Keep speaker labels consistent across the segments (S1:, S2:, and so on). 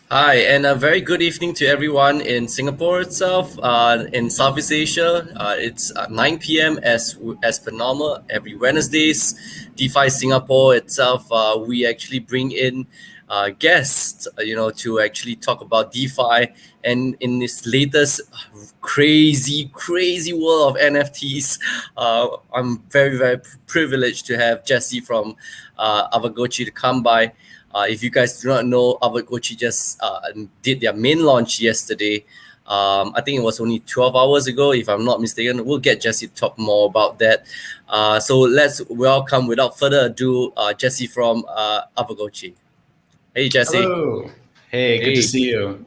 S1: Hi, and a very good evening to everyone in Singapore itself. In Southeast Asia, it's 9 p.m. as per normal every Wednesdays. Defi Singapore itself, we actually bring in guests, to actually talk about DeFi and in this latest crazy world of NFTs. I'm very privileged to have Jesse from Aavegotchi to come by. If you guys do not know, Aavegotchi just did their main launch yesterday. I think it was only 12 hours ago, if I'm not mistaken. We'll get Jesse to talk more about that. So let's welcome, without further ado, Jesse from Aavegotchi. Hey, Jesse.
S2: Hello. Hey, good to
S1: Hey,
S2: see you.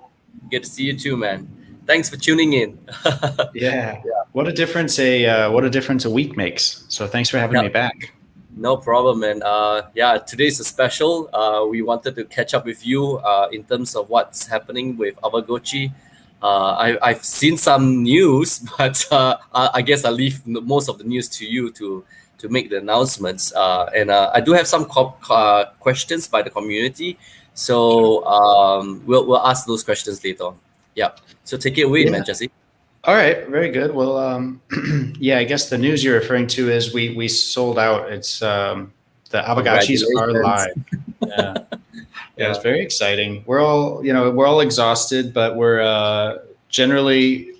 S1: good to see you too, man. Thanks for tuning in.
S2: Yeah.
S1: Yeah.
S2: What a difference a week makes. So thanks for having
S1: Yeah.
S2: me back.
S1: No problem, man. Yeah, today's a special. We wanted to catch up with you in terms of what's happening with Aavegotchi. I've seen some news, but I guess I'll leave most of the news to you to make the announcements. And I do have some questions by the community,
S2: Sure.
S1: so we'll ask those questions later on. Yeah. So take it away, man,
S2: Yeah.
S1: Jesse.
S2: All right. Very good. Well, yeah, I guess the news you're referring to is we sold out. It's the Aavegotchis are
S1: Congratulations.
S2: live. Yeah. Yeah, it's
S1: Yeah.
S2: very exciting. We're all exhausted, but we're generally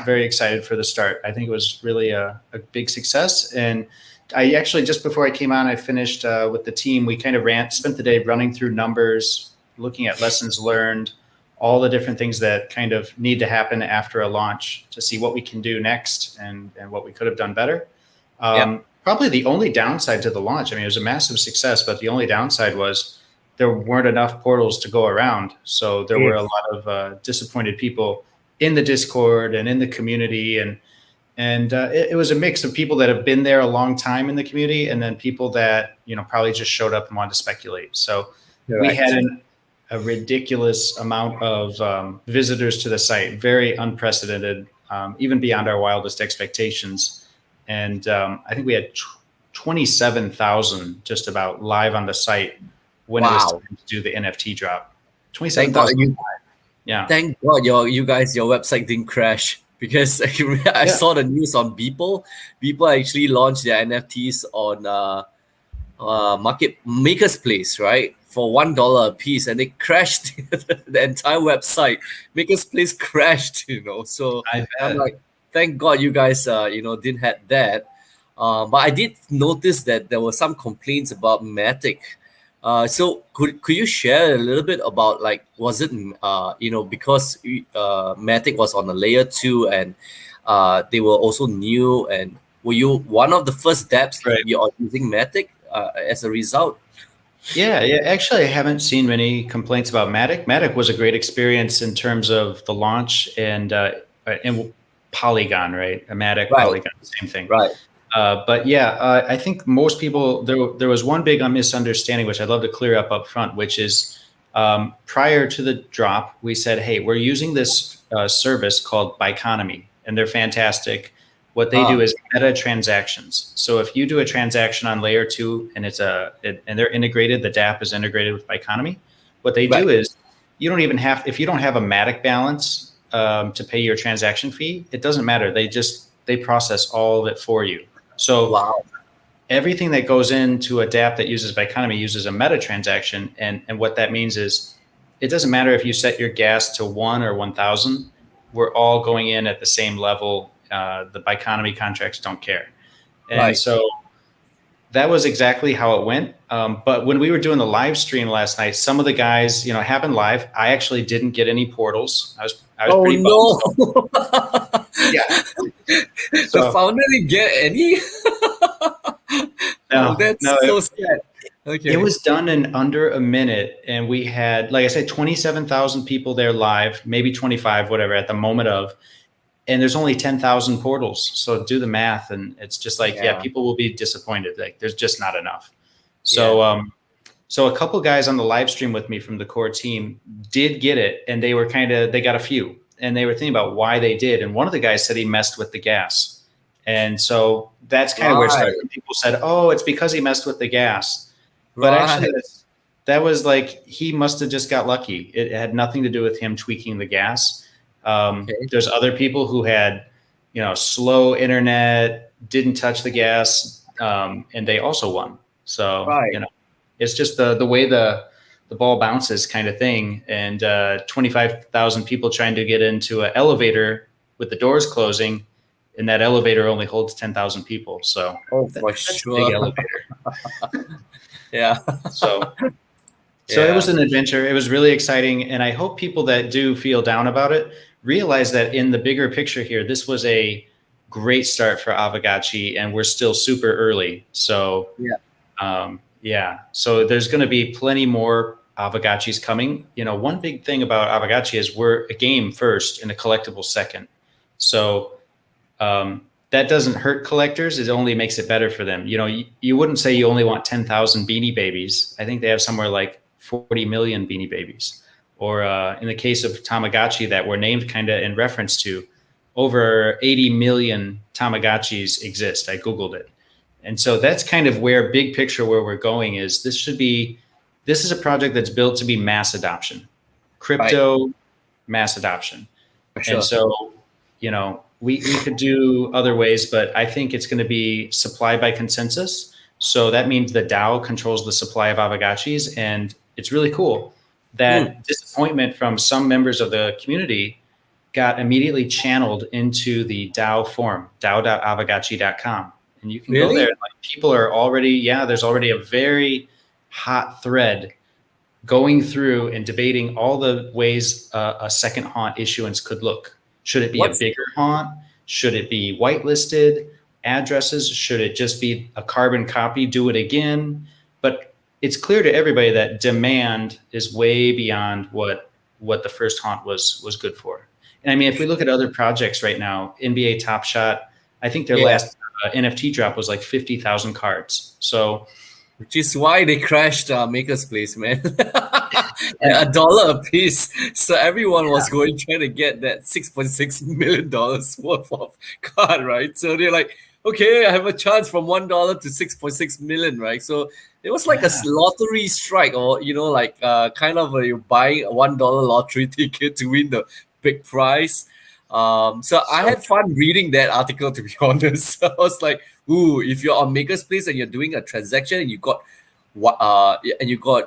S2: very excited for the start. I think it was really a big success. And I actually, just before I came on, I finished with the team. We kind of spent the day running through numbers, looking at lessons learned, all the different things that kind of need to happen after a launch to see what we can do next and what we could have done better.
S1: Yeah.
S2: Probably the only downside to the launch, I mean, it was a massive success, but the only downside was there weren't enough portals to go around. So there were a lot of disappointed people in the Discord and in the community, and it was a mix of people that have been there a long time in the community, and then people that probably just showed up and wanted to speculate. So we had
S1: Correct.
S2: a ridiculous amount of visitors to the site, very unprecedented, even beyond our wildest expectations. And I think we had 27,000 just about live on the site when it was
S1: Wow.
S2: time to do the NFT drop.
S1: Thank God
S2: 27,000.
S1: you
S2: Yeah.
S1: Thank God your website didn't crash because I
S2: Yeah.
S1: saw the news on Beeple. Beeple actually launched their NFTs on Market Maker's Place, right? For $1 a piece, and they crashed the entire website. Maker's Place crashed, So
S2: I
S1: I'm
S2: bet.
S1: like, thank God you guys, didn't have that. But I did notice that there were some complaints about Matic. So could you share a little bit about, like, was it because Matic was on a layer 2, and they were also new, and were you one of the first dApps to
S2: Right.
S1: be on using Matic as a result?
S2: Yeah, yeah. Actually, I haven't seen many complaints about Matic. Matic was a great experience in terms of the launch and Polygon, right? A Matic,
S1: Right,
S2: Polygon, same thing.
S1: right.
S2: But yeah, I think most people there was one big misunderstanding which I'd love to clear up front, which is prior to the drop, we said, hey, we're using this service called Biconomy, and they're fantastic. What they do
S1: Ah,
S2: is meta transactions. So if you do a transaction on layer 2 and and they're integrated, the dApp is integrated with Biconomy. What they do
S1: right,
S2: is you don't even have if you don't have a Matic balance to pay your transaction fee, it doesn't matter. They process all of it for you. So
S1: wow,
S2: everything that goes into a dApp that uses Biconomy uses a meta transaction, and what that means is it doesn't matter if you set your gas to 1 or 1,000. We're all going in at the same level. The Biconomy contracts don't care, and
S1: right.
S2: so that was exactly how it went. But when we were doing the live stream last night, some of the guys, it happened live. I actually didn't get any portals. I was
S1: Oh
S2: pretty bummed.
S1: no,
S2: So yeah,
S1: the
S2: so
S1: founder didn't get any. Oh,
S2: no, no,
S1: that's so sad.
S2: it
S1: Okay.
S2: was done in under a minute, and we had, like I said, 27,000 people there live, maybe 25, whatever, at the moment of, and there's only 10,000 portals. So do the math, and it's just like, yeah,
S1: Yeah,
S2: people will be disappointed. Like there's just not enough.
S1: yeah.
S2: So, so a couple guys on the live stream with me from the core team did get it, and they got a few, and they were thinking about why they did. And one of the guys said he messed with the gas, and so that's kind of where it started.
S1: Right,
S2: People said, "Oh, it's because he messed with the gas," but actually,
S1: right.
S2: that was like, he must have just got lucky. It had nothing to do with him tweaking the gas.
S1: Okay.
S2: There's other people who had, slow internet, didn't touch the gas, and they also won. So,
S1: Right.
S2: it's just the way the ball bounces kind of thing. And 25,000 people trying to get into an elevator with the doors closing, and that elevator only holds 10,000 people. So
S1: Oh, for
S2: that's a big
S1: sure.
S2: elevator.
S1: Yeah.
S2: So it
S1: Yeah.
S2: was an adventure. It was really exciting. And I hope people that do feel down about it realize that in the bigger picture here, this was a great start for Aavegotchi, and we're still super early. So, so there's going to be plenty more Aavegotchis coming. One big thing about Aavegotchi is we're a game first and a collectible second. So that doesn't hurt collectors. It only makes it better for them. You wouldn't say you only want 10,000 Beanie Babies. I think they have somewhere like 40 million Beanie Babies. Or in the case of Tamagotchi that were named kind of in reference to, over 80 million Tamagotchis exist. I Googled it. And so that's kind of where big picture where we're going is this is a project that's built to be mass adoption, crypto mass adoption.
S1: For sure.
S2: And so, we could do other ways, but I think it's going to be supply by consensus. So that means the DAO controls the supply of Aavegotchis, and it's really cool that disappointment from some members of the community got immediately channeled into the DAO forum, dao.aavegotchi.com. And you can go there. Like, people are already, there's already a very hot thread going through and debating all the ways a second haunt issuance could look. Should it be a bigger haunt? Should it be whitelisted addresses? Should it just be a carbon copy? Do it again? But it's clear to everybody that demand is way beyond what the first haunt was good for. And I mean, if we look at other projects right now, NBA Top Shot, I think their last NFT drop was like 50,000 cards. So,
S1: which is why they crashed Maker's Place, man. $1 a piece. So everyone was trying to get that $6.6 million worth of card, right? So they're like, okay, I have a chance from $1 to 6.6 million, right? So it was like a lottery strike, or kind of you buying a $1 lottery ticket to win the big prize. So I had fun reading that article, to be honest. I was like, ooh, if you're on Maker's Place and you're doing a transaction and you got what do you call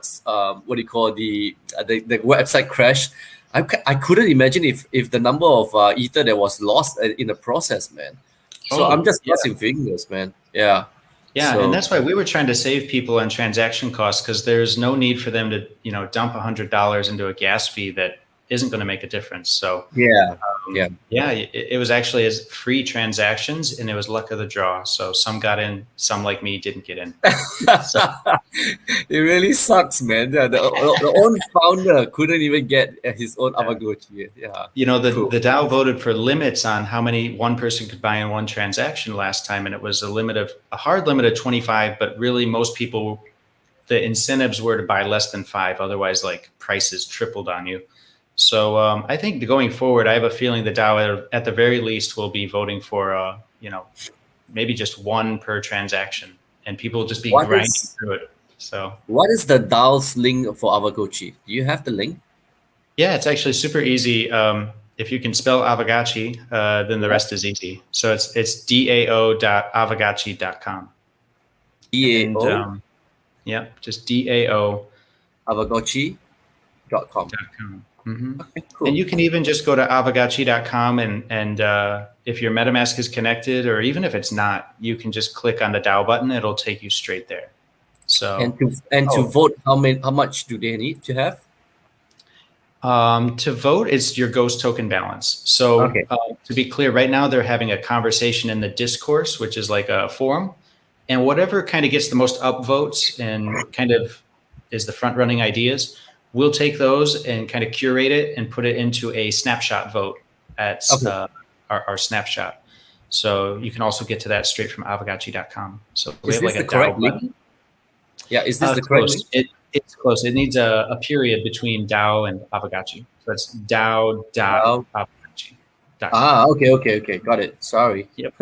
S1: the website crashed, I couldn't imagine if the number of ether that was lost in the process, man. So I'm just crossing fingers, man. Yeah.
S2: Yeah, and that's why we were trying to save people on transaction costs, because there's no need for them to dump $100 into a gas fee that isn't going to make a difference. So it was actually as free transactions, and it was luck of the draw. So some got in, some like me didn't get in.
S1: It really sucks, man. The own founder couldn't even get his own Aavegotchi. Yeah.
S2: The DAO voted for limits on how many one person could buy in one transaction last time, and it was a hard limit of 25. But really, most people, the incentives were to buy less than 5. Otherwise, like, prices tripled on you. So I think going forward, I have a feeling the DAO at the very least will be voting for, maybe just 1 per transaction, and people will just be grinding through it. So
S1: what is the DAO's link for Aavegotchi? Do you have the link?
S2: Yeah, it's actually super easy. If you can spell Aavegotchi, then the rest is easy. So it's dao.aavegotchi.com.
S1: DAO?
S2: Just DAO.
S1: Aavegotchi.com.
S2: Mm-hmm.
S1: Okay, cool.
S2: And you can even just go to aavegotchi.com and if your MetaMask is connected, or even if it's not, you can just click on the DAO button. It'll take you straight there. So
S1: to vote, how much do they need to have?
S2: To vote, it's your Ghost token balance. So to be clear, right now they're having a conversation in the discourse, which is like a forum, and whatever kind of gets the most upvotes and kind of is the front running ideas, we'll take those and kind of curate it and put it into a snapshot vote at our snapshot. So you can also get to that straight from aavegotchi.com. So we have like a DAO button.
S1: Yeah, is this the correct link?
S2: It's close. It needs a period between DAO and Aavegotchi. So it's dao.aavegotchi.com.
S1: Okay. Got it. Sorry.
S2: Yep.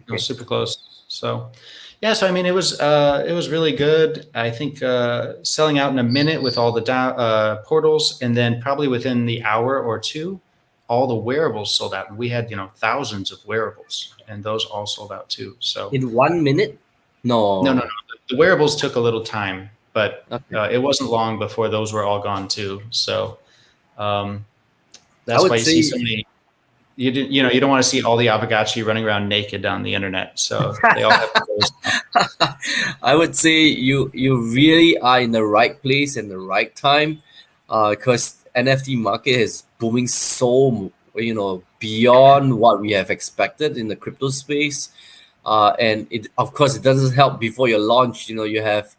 S2: No, super close. So, yeah. So I mean, it was really good. I think selling out in a minute with all the portals, and then probably within the hour or two, all the wearables sold out. And we had thousands of wearables, and those all sold out too. So
S1: In 1 minute?
S2: no.
S1: No.
S2: The wearables took a little time, but
S1: Okay.
S2: it wasn't long before those were all gone too. So um,
S1: I
S2: that's why
S1: would
S2: you see
S1: say
S2: so many. You don't want to see all the Aavegotchi running around naked on the internet. So they all have clothes.
S1: I would say you really are in the right place and the right time, because NFT market is booming so beyond what we have expected in the crypto space, and it of course it doesn't help before your launch. You have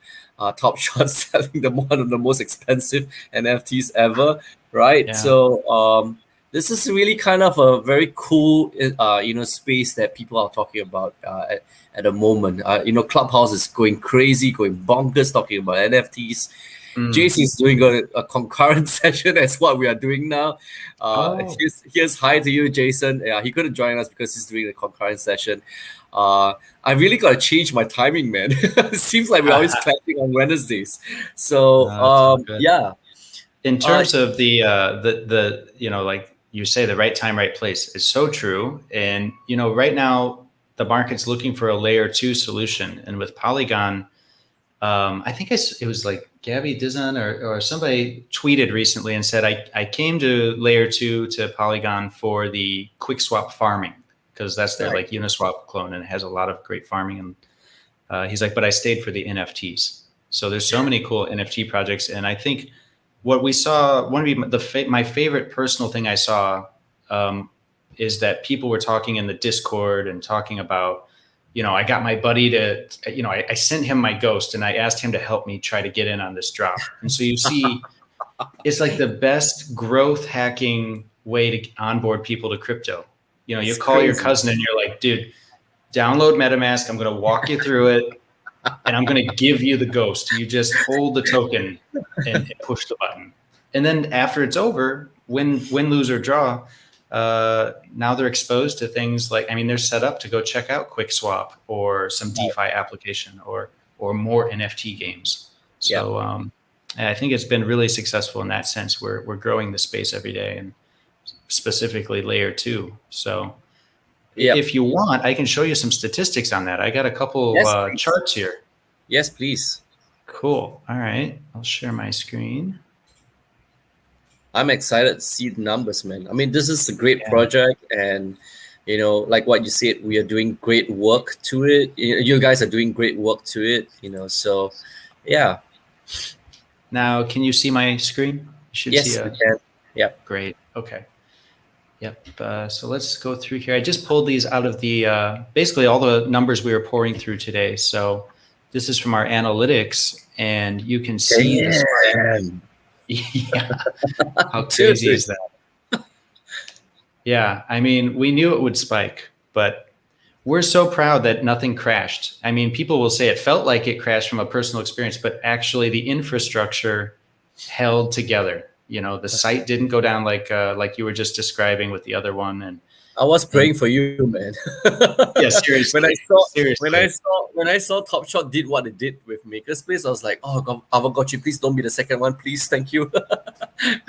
S1: Top Shot selling one of the most expensive NFTs ever, right?
S2: Yeah.
S1: So this is really kind of a very cool space that people are talking about at the moment. Clubhouse is going crazy, going bonkers, talking about NFTs.
S2: Mm.
S1: JC is doing a concurrent session as what we are doing now.
S2: Oh,
S1: Here's hi to you, Jason. Yeah, he couldn't join us because he's doing a concurrent session. I really got to change my timing, man. It seems like we're always clapping on Wednesdays. So
S2: it's all good.
S1: yeah.
S2: In
S1: Uh,
S2: terms of the like you say, the right time, right place is so true. And right now the market's looking for a layer two solution, and with Polygon, I think it was like Gabby Dizon or somebody tweeted recently and said, I came to layer two to Polygon for the quick swap farming, because that's their
S1: right.
S2: like Uniswap clone, and it has a lot of great farming. And he's like, but I stayed for the NFTs. So there's so many cool NFT projects. And I think what we saw, my favorite personal thing I saw is that people were talking in the Discord and talking about, I got my buddy to, I sent him my ghost and I asked him to help me try to get in on this drop. And so you see, it's like the best growth hacking way to onboard people to crypto. You
S1: It's
S2: call your
S1: crazy.
S2: cousin and you're like, dude, download MetaMask. I'm going to walk you through it, and I'm going to give you the ghost. You just hold the token and push the button. And then after it's over, win, lose, or draw, now they're exposed to things like, I mean, they're set up to go check out QuickSwap or some DeFi application or more NFT games.
S1: Yeah.
S2: So and I think it's been really successful in that sense. We're growing the space every day, and specifically layer two. So
S1: Yeah.
S2: if you want, I can show you some statistics on that. I got a couple
S1: Yes, please.
S2: charts here.
S1: Yes, please.
S2: Cool. All right. I'll share my screen.
S1: I'm excited to see the numbers, man. I mean, this is a great
S2: Yeah.
S1: project, and like what you said, we are doing great work to it. You guys are doing great work to it. So yeah.
S2: Now, can you see my screen? You should see
S1: Yes, we can. Yeah.
S2: Great. Okay. Yep. So let's go through here. I just pulled these out of the basically all the numbers we were pouring through today. So this is from our analytics, and you can see this.
S1: Damn.
S2: Yeah. How crazy is that? Yeah. I mean, we knew it would spike, but we're so proud that nothing crashed. I mean, people will say it felt like it crashed from a personal experience, but actually the infrastructure held together. The site didn't go down like you were just describing with the other one. And
S1: I was praying for you, man.
S2: Yeah, seriously.
S1: when I saw Top Shot did what it did with Makerspace, I was like, oh God, Aavegotchi, please don't be the second one, please, thank you.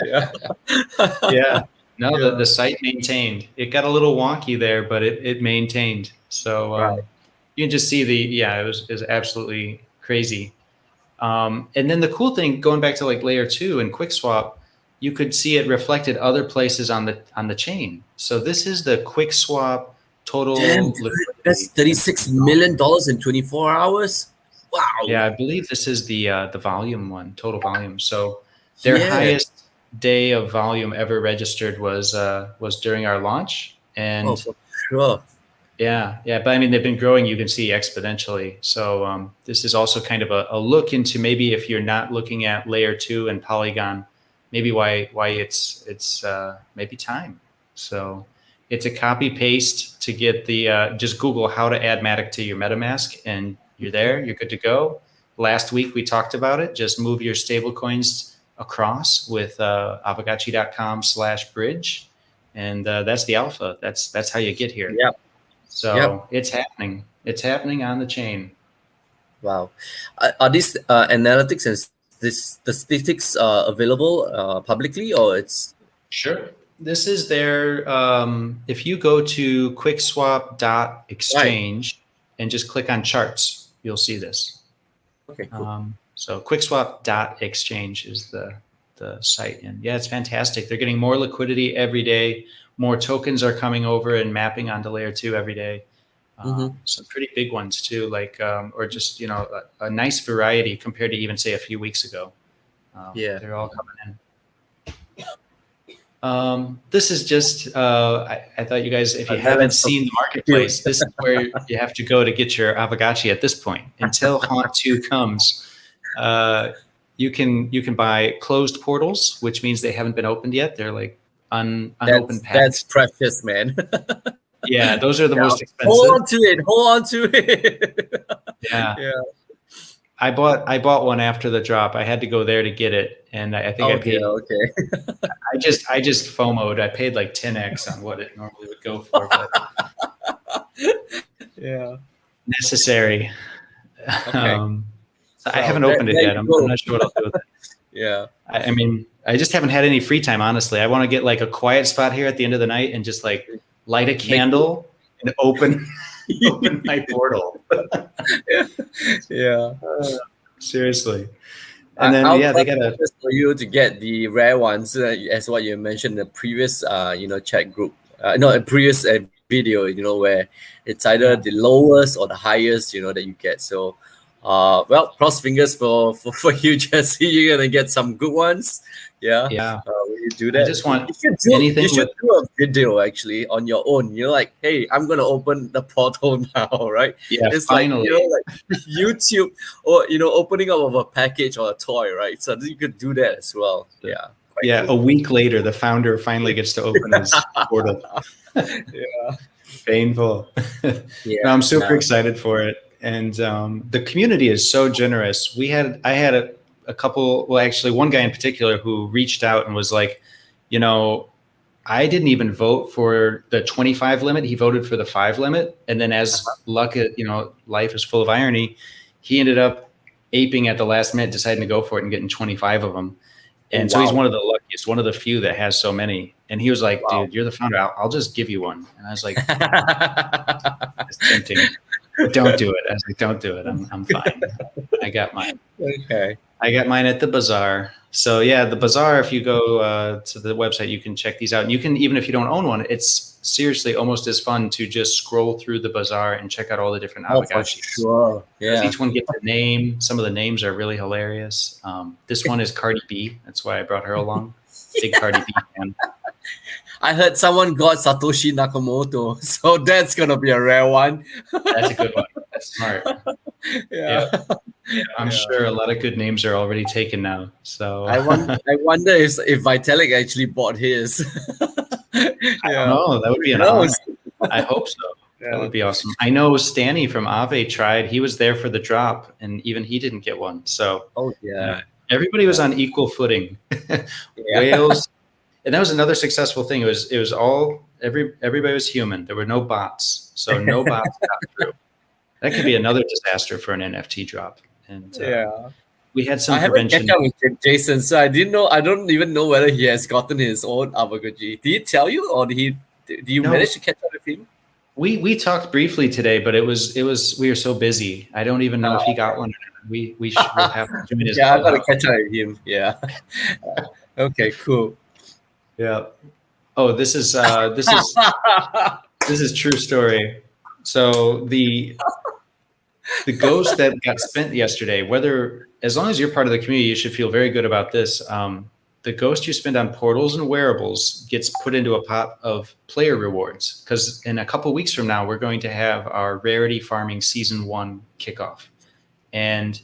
S1: Yeah.
S2: Yeah. No,
S1: Yeah.
S2: the site maintained. It got a little wonky there, but it maintained. So
S1: Right.
S2: you can just see it was absolutely crazy. And then the cool thing, going back to like layer two and QuickSwap, you could see it reflected other places on the chain. So this is the QuickSwap total
S1: Damn,
S2: liquidity.
S1: that's $36 million in 24 hours. Wow.
S2: Yeah, I believe this is the volume one, total volume. So their
S1: Yeah.
S2: highest day of volume ever registered was during our launch. And
S1: Oh, for sure.
S2: yeah. But I mean, they've been growing, you can see, exponentially. So this is also kind of a look into, maybe if you're not looking at layer two and Polygon, maybe why it's maybe time. So it's a copy paste to get the just Google how to add Matic to your MetaMask, and you're there. You're good to go. Last week we talked about it. Just move your stable coins across with Aavegotchi.com/bridge, and that's the alpha. That's how you get here.
S1: Yeah.
S2: So it's happening. It's happening on the chain.
S1: Wow. Are these analytics and this the statistics available publicly, or it's
S2: Sure. This is their, if you go to
S1: right?
S2: quickswap.exchange and just click on charts, you'll see this.
S1: Okay, cool.
S2: So quickswap.exchange is the site. And yeah, it's fantastic. They're getting more liquidity every day. More tokens are coming over and mapping onto layer 2 every day.
S1: Mm-hmm.
S2: Some pretty big ones too, like, or just, a nice variety compared to even say a few weeks ago.
S1: Yeah.
S2: They're all coming in. This is just, I thought you guys, if you haven't seen the marketplace, this is where you have to go to get your Aavegotchi at this point. Until Haunt 2 comes, you can buy closed portals, which means they haven't been opened yet. They're like unopened
S1: That's
S2: packs.
S1: precious, man.
S2: Yeah, those are the most
S1: Hold
S2: expensive.
S1: on to it. Hold on to it.
S2: Yeah.
S1: Yeah.
S2: I bought one after the drop. I had to go there to get it, and I think I paid.
S1: Okay.
S2: I just FOMO'd. I paid like 10x on what it normally would go for, but
S1: Yeah.
S2: necessary.
S1: Okay.
S2: I haven't opened it yet. I'm not sure what I'll do with it.
S1: Yeah.
S2: I mean, I just haven't had any free time, honestly. I want to get like a quiet spot here at the end of the night and just like light a candle and open my portal.
S1: Yeah.
S2: Seriously. And then they got a
S1: just for you to get the rare ones, as what you mentioned in the previous chat group. No, a previous video, where it's either the lowest or the highest, that you get. So, well, cross fingers for you, Jesse. You're gonna get some good ones. Yeah.
S2: Yeah.
S1: When you do that,
S2: I just want
S1: you should do a video actually on your own. You're like, hey, I'm gonna open the portal now, right?
S2: Yeah,
S1: it's
S2: finally.
S1: like YouTube or opening up of a package or a toy, right? So you could do that as well. Yeah.
S2: Yeah, cool. A week later, the founder finally gets to open his portal.
S1: Yeah.
S2: Painful.
S1: Yeah.
S2: No, I'm super excited for it. And the community is so generous. I had a couple, well, actually one guy in particular who reached out and was like, I didn't even vote for the 25 limit. He voted for the 5 limit. And then as luck, life is full of irony, he ended up aping at the last minute, deciding to go for it and getting 25 of them. And so he's one of the luckiest, one of the few that has so many. And he was like, dude, you're the founder. I'll just give you one. And I was like, it's tempting. Don't do it. I was like, don't do it. I'm fine. I got mine.
S1: Okay.
S2: I got mine at the bazaar. So yeah, the bazaar, if you go to the website, you can check these out. And you can, even if you don't own one, it's seriously almost as fun to just scroll through the bazaar and check out all the different Aavegotchis.
S1: Sure. Yeah.
S2: Each one gets a name. Some of the names are really hilarious. This one is Cardi B. That's why I brought her along. Big Cardi B fan.
S1: I heard someone got Satoshi Nakamoto, so that's gonna be a rare one.
S2: That's a good one. That's smart.
S1: Yeah.
S2: I'm sure a lot of good names are already taken now. So
S1: I wonder if Vitalik actually bought his.
S2: I don't know. That would be an honor. I hope so.
S1: Yeah.
S2: That would be awesome. I know Stanny from Aave tried. He was there for the drop, and even he didn't get one. So everybody was on equal footing. Whales. And that was another successful thing. It was all everybody was human. There were no bots, so no bots got through. That could be another disaster for an NFT drop. And we had some prevention.
S1: I haven't catch up with Jason, so I didn't know. I don't even know whether he has gotten his own Aavegotchi. Did he tell you, or did you manage to catch up with him?
S2: We talked briefly today, but it was we were so busy. I don't even know if he got one. We'll have to join his.
S1: Yeah, I gotta catch up with him. Yeah. Okay. Cool.
S2: Yeah. Oh, this is true story. So the ghost that got spent yesterday, as long as you're part of the community, you should feel very good about this. The ghost you spend on portals and wearables gets put into a pot of player rewards, because in a couple weeks from now, we're going to have our Rarity Farming Season 1 kickoff. And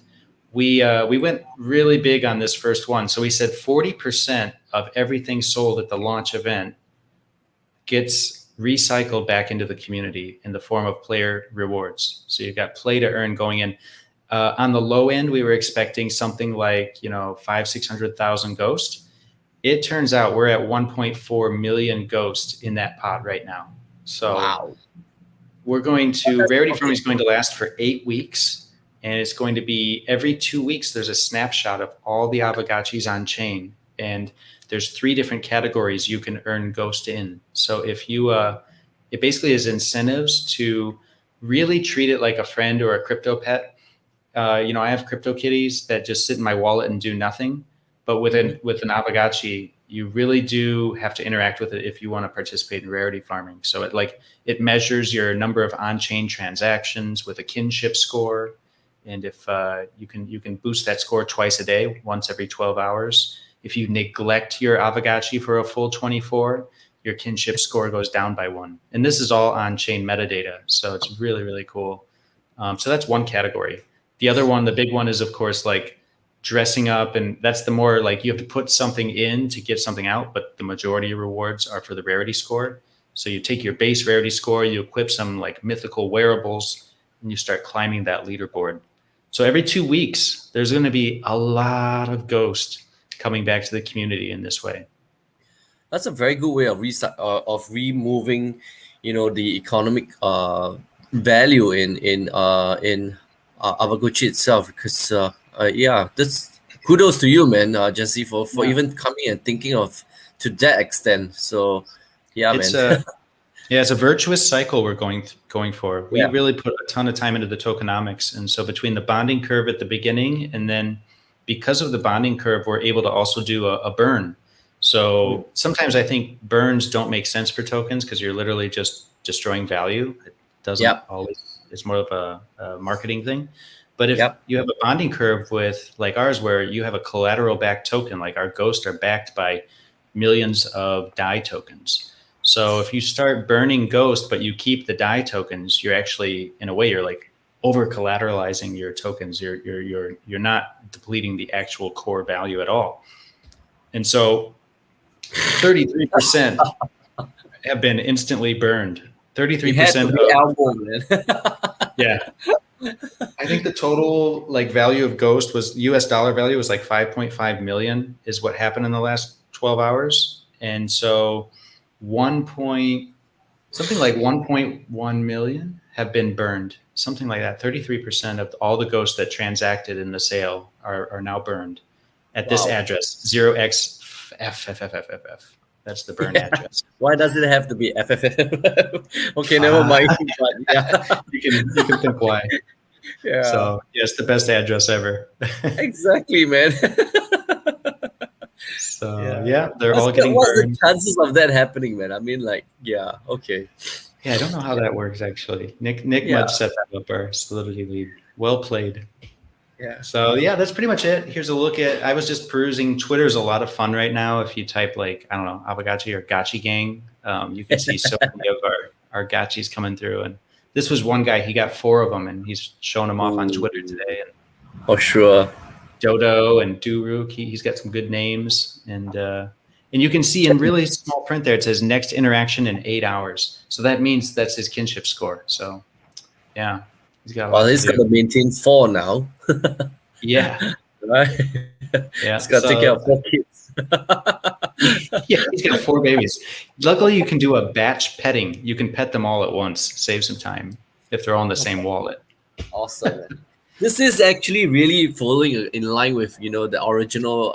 S2: we went really big on this first one. So we said 40% of everything sold at the launch event gets recycled back into the community in the form of player rewards. So you've got play to earn going in. On the low end, we were expecting something like 500,000-600,000 ghosts. It turns out we're at 1.4 million ghosts in that pot right now. So Rarity Farming is going to last for 8 weeks, and it's going to be every 2 weeks. There's a snapshot of all the Aavegotchis on chain, and there's 3 different categories you can earn Ghost in. So if you, it basically is incentives to really treat it like a friend or a crypto pet. I have crypto kitties that just sit in my wallet and do nothing, but with an Aavegotchi, you really do have to interact with it if you want to participate in Rarity Farming. So it measures your number of on-chain transactions with a kinship score, and if you can boost that score twice a day, once every 12 hours. If you neglect your Aavegotchi for a full 24, your kinship score goes down by 1. And this is all on-chain metadata, so it's really, really cool. So that's one category. The other one, the big one, is of course like dressing up, and that's the more like you have to put something in to get something out, but the majority of rewards are for the rarity score. So you take your base rarity score, you equip some like mythical wearables, and you start climbing that leaderboard. So every 2 weeks, there's going to be a lot of Ghost coming back to the community in this way.
S1: That's a very good way of removing, the economic value in Aavegotchi itself. Because that's kudos to you, man, Jesse, for even coming and thinking of to that extent. So
S2: it's
S1: man.
S2: It's a virtuous cycle we're going for. We really put a ton of time into the tokenomics, and so between the bonding curve at the beginning, and then because of the bonding curve, we're able to also do a burn. So sometimes I think burns don't make sense for tokens because you're literally just destroying value. It doesn't always. It's more of a marketing thing. But if you have a bonding curve with like ours, where you have a collateral backed token, like our Ghosts are backed by millions of DAI tokens. So if you start burning Ghost, but you keep the DAI tokens, you're actually, in a way, you're like over collateralizing your tokens. You're not depleting the actual core value at all. And so 33% have been instantly burned. 33% yeah. I think the total like value of Ghost was US dollar value was like 5.5 million is what happened in the last 12 hours. And so something like 1.1 million have been burned, something like that. 33% of all the Ghosts that transacted in the sale are now burned at this address, 0xFFFFF. That's the burn address.
S1: Why does it have to be FFF? Okay, never mind. But
S2: you can think why.
S1: Yeah.
S2: So it's the best address ever.
S1: Exactly, man.
S2: So they're all getting burned.
S1: What's the chances of that happening, man? I mean, okay.
S2: Yeah, I don't know how that works actually. Nick Mudge set that up, our Solidity lead. Well played.
S1: Yeah.
S2: So that's pretty much it. Here's a look at. I was just perusing. Twitter's a lot of fun right now. If you type like, I don't know, Aavegotchi or Gotchi Gang, you can see so many of our Gotchis coming through. And this was one guy. He got 4 of them, and he's showing them off on Twitter today. And
S1: oh, sure.
S2: Dodo and Duruk. He's got some good names, and you can see in really small print there it says next interaction in 8 hours. So that means that's his kinship score. So yeah, he's got.
S1: He's got to maintain 4 now.
S2: Yeah.
S1: Right.
S2: Yeah.
S1: He's got to take care of 4 kids.
S2: Yeah, he's got 4 babies. Luckily, you can do a batch petting. You can pet them all at once, save some time if they're all in the same wallet.
S1: Awesome. This is actually really following in line with the original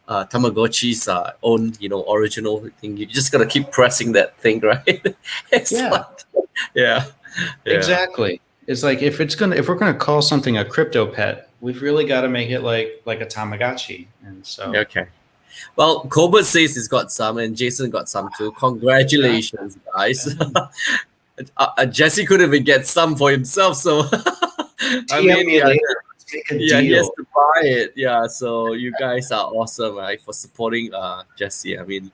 S1: Tamagotchi's own original thing. You just gotta keep pressing that thing, right? Yeah.
S2: Exactly. It's like if we're gonna call something a crypto pet, we've really got to make it like a Tamagotchi. And so
S1: okay. Well, Colbert says he's got some, and Jason got some too. Congratulations, guys. Jesse could even get some for himself, so I mean, he has to buy it. Yeah, so you guys are awesome, right, for supporting Jesse. I mean,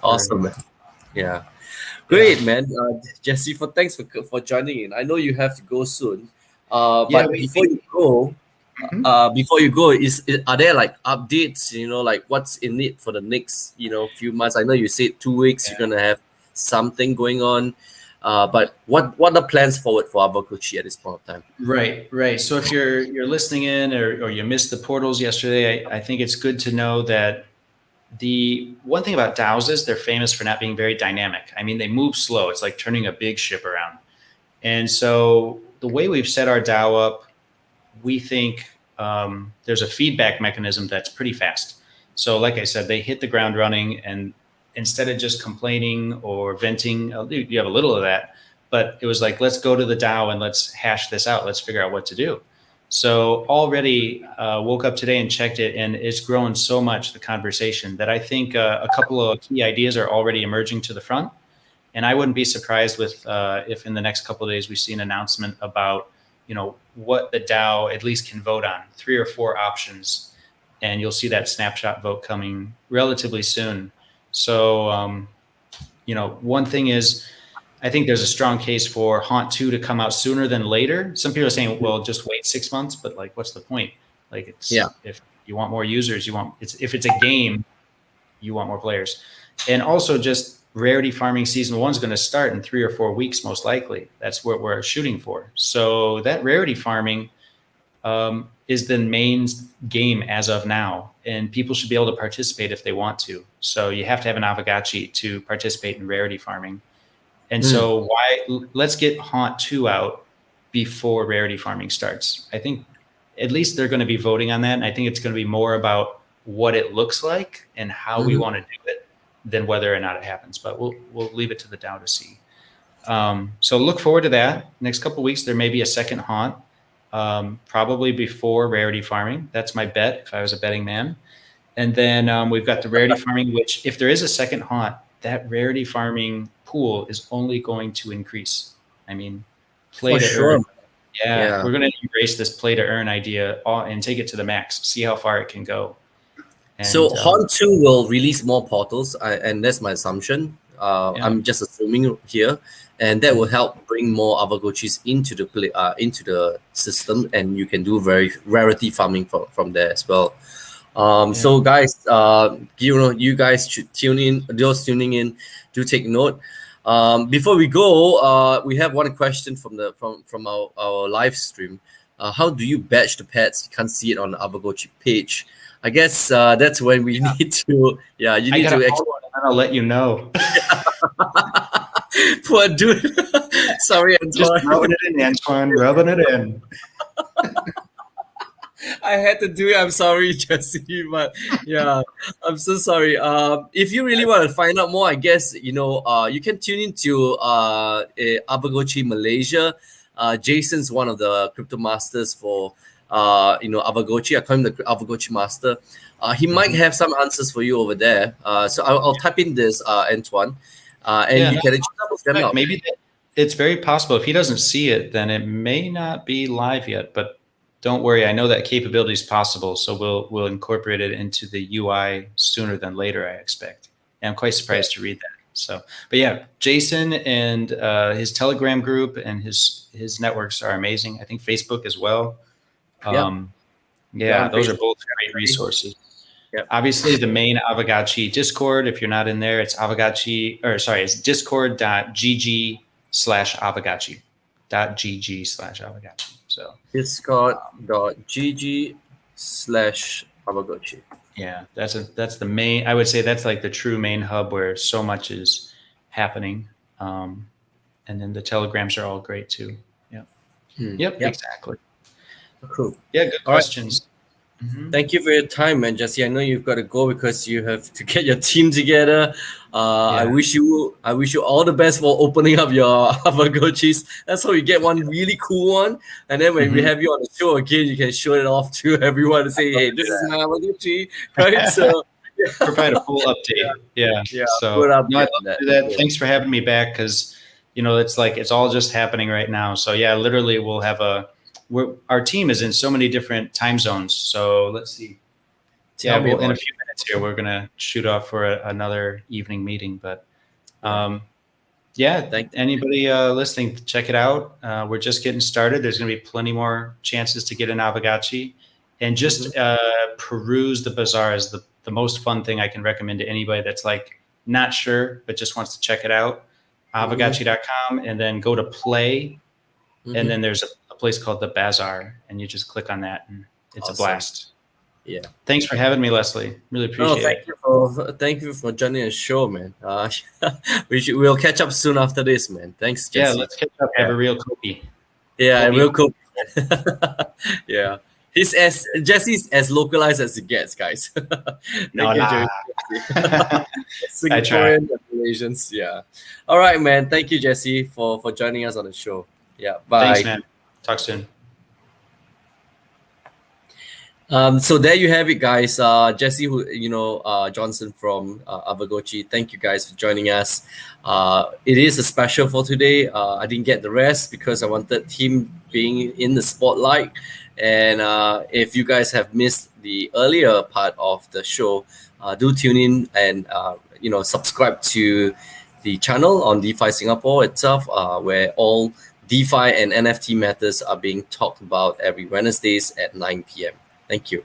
S1: awesome, man. Yeah, great, man. Jesse, thanks for joining in. I know you have to go soon, but before you go, are there like updates? Like what's in it for the next few months? I know you said 2 weeks you're gonna have something going on. But what are the plans forward for Aavegotchi at this point of time?
S2: Right. So if you're listening in or you missed the portals yesterday, I think it's good to know that The one thing about DAOs is they're famous for not being very dynamic. I mean, they move slow. It's like turning a big ship around. And so the way we've set our DAO up, we think there's a feedback mechanism that's pretty fast. So like I said, they hit the ground running, and instead of just complaining or venting, you have a little of that, but it was like, let's go to the DAO and let's hash this out. Let's figure out what to do. So already woke up today and checked it, and it's grown so much, the conversation, that I think a couple of key ideas are already emerging to the front. And I wouldn't be surprised with if in the next couple of days we see an announcement about, what the DAO at least can vote on, 3 or 4 options, and you'll see that snapshot vote coming relatively soon. So, one thing is, I think there's a strong case for Haunt 2 to come out sooner than later. Some people are saying, well, just wait 6 months, but like, what's the point? Like, if you want more users, if it's a game, you want more players. And also just Rarity farming season 1 is going to start in 3 or 4 weeks, most likely. That's what we're shooting for. So that Rarity farming is the main game as of now, and people should be able to participate if they want to. So you have to have an Aavegotchi to participate in Rarity farming. And so let's get Haunt 2 out before Rarity farming starts. I think at least they're going to be voting on that, and I think it's going to be more about what it looks like and how we want to do it than whether or not it happens. But we'll leave it to the DAO to see. So look forward to that. Next couple of weeks, there may be a second Haunt, probably before Rarity farming. That's my bet if I was a betting man. And then we've got the Rarity farming, which if there is a second Haunt, that Rarity farming pool is only going to increase. I mean, play to earn. Yeah, we're going to embrace this play to earn idea and take it to the max, see how far it can go.
S1: And, so Haunt 2 will release more portals, and that's my assumption. I'm just assuming here, and that will help bring more Aavegotchis into the system, and you can do very Rarity farming from there as well. So guys, you guys should tune in. Those tuning in, do take note. Before we go, we have one question from our live stream. How do you batch the pets? You can't see it on the Aavegotchi page. I guess that's when we need to. Yeah, you need to.
S2: I'll let you know.
S1: Poor dude. Sorry, Antoine.
S2: Just rubbing it in, Antoine. Rubbing it in.
S1: I had to do it. I'm sorry, Jesse, but yeah, I'm so sorry. If you really want to find out more, I guess you can tune into Aavegotchi Malaysia. Jason's one of the crypto masters for Aavegotchi. I call him the Aavegotchi master. He might have some answers for you over there. So I'll type in this, Antoine, and you can check them out.
S2: Maybe it's very possible. If he doesn't see it, then it may not be live yet. But don't worry, I know that capability is possible. So we'll incorporate it into the UI sooner than later, I expect. And I'm quite surprised to read that. So, but yeah, Jason and his Telegram group and his networks are amazing. I think Facebook as well. Those are both great resources. Yep. Obviously, the main Aavegotchi Discord, if you're not in there, it's it's discord.gg/Aavegotchi. .gg/Aavegotchi. So
S1: discord.gg/Aavegotchi.
S2: Yeah, that's the main. I would say that's like the true main hub where so much is happening. And then the telegrams are all great too. Yeah. Yep. Exactly.
S1: Cool.
S2: Yeah. Good questions.
S1: Right. Mm-hmm. Thank you for your time, man, Jesse. I know you've got to go because you have to get your team together. I wish you all the best for opening up your Aavegotchis. That's how you get one really cool one. And then when we have you on the show again, you can show it off to everyone and say, "Hey, this is my Aavegotchi," right? So
S2: provide a full update. Yeah. So I'd love to do that. Thanks for having me back because it's like it's all just happening right now. So yeah, literally we'll have our team is in so many different time zones. So let's see. In a few minutes here, we're going to shoot off for another evening meeting. But anybody listening, check it out. We're just getting started. There's going to be plenty more chances to get an Aavegotchi. And just peruse the bazaar is the most fun thing I can recommend to anybody that's like not sure, but just wants to check it out. Aavegotchi.com, and then go to play. And then there's a place called the Bazaar, and you just click on that, and it's a blast.
S1: Yeah.
S2: Thanks for having me, Leslie. Really
S1: No,
S2: appreciate it.
S1: thank you for joining the show, man. We'll catch up soon after this, man. Thanks,
S2: Yeah,
S1: Jesse.
S2: let's catch up. Have
S1: Yeah,
S2: a real cookie.
S1: yeah, I
S2: Kobe.
S1: will cook. Yeah, Jesse's as localized as it gets, guys.
S2: No
S1: Thank you,
S2: la.
S1: Jesse.
S2: I try.
S1: Singaporean and Malaysians, yeah. All right, man. Thank you, Jesse, for joining us on the show. Yeah,
S2: Thanks,
S1: bye.
S2: man. Talk soon.
S1: So there you have it, guys. Jesse, Johnson from Aavegotchi. Thank you guys for joining us. It is a special for today. I didn't get the rest because I wanted him being in the spotlight. And if you guys have missed the earlier part of the show, do tune in and subscribe to the channel on DeFi Singapore itself, where all DeFi and NFT matters are being talked about every Wednesdays at 9 p.m. Thank you.